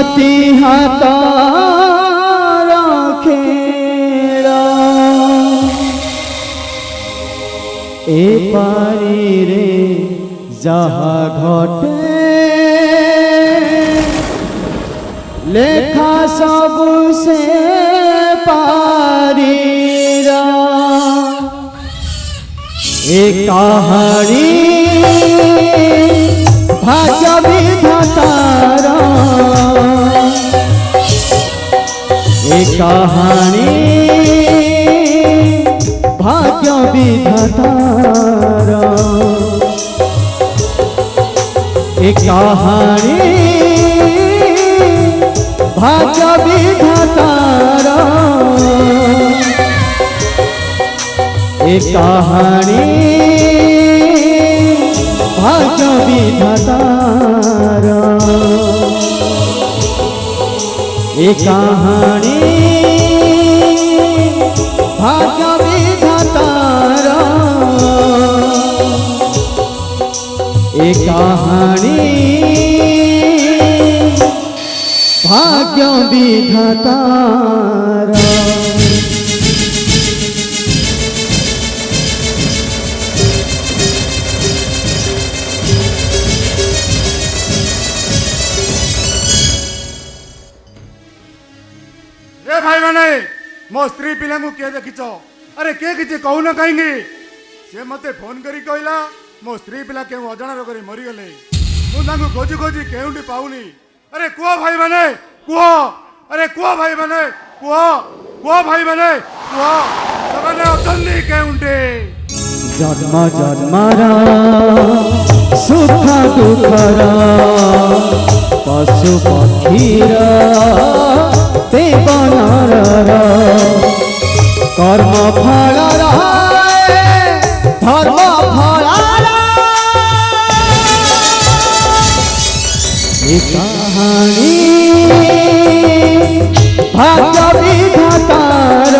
नियति हाथ रखेड़ा ए पारी रे जहा घटे लेखा सब से पारीरा एक कहानी भाग्य विधातार एक कहानी भाग्य विधातार एक कहानी भाग्य विधातार एक कहानी भाग्य विधातार एक कहानी भाग्य विधातार एक कहानी भाग्य विधातार। ए भाई माने मो स्त्री पिला मु के देखिछ अरे के किछि कहू न कहिंगी से मते फोन करी कहला मो स्त्री पिला के अजाना रोग रे मरि गले मु तांगु खोजी खोजी केउंडी पाउनी अरे कुआ भाई माने कुआ अरे कुआ भाई माने कुआ भाई माने कुआ सबने अचंदी केउंडी जन्म जन्मरा सुख दुखरा पशु पक्षीरा देवनार कर्म फल धर्म फल कहानी भाग्य विधातार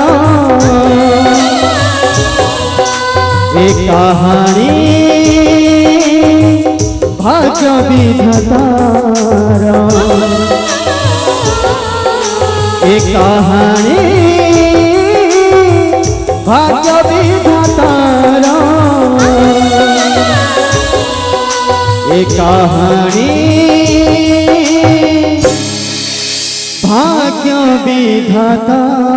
एक कहानी भाग्य विधातार एक कहानी भाग्य विधातार एक कहानी भाग्य विधातार।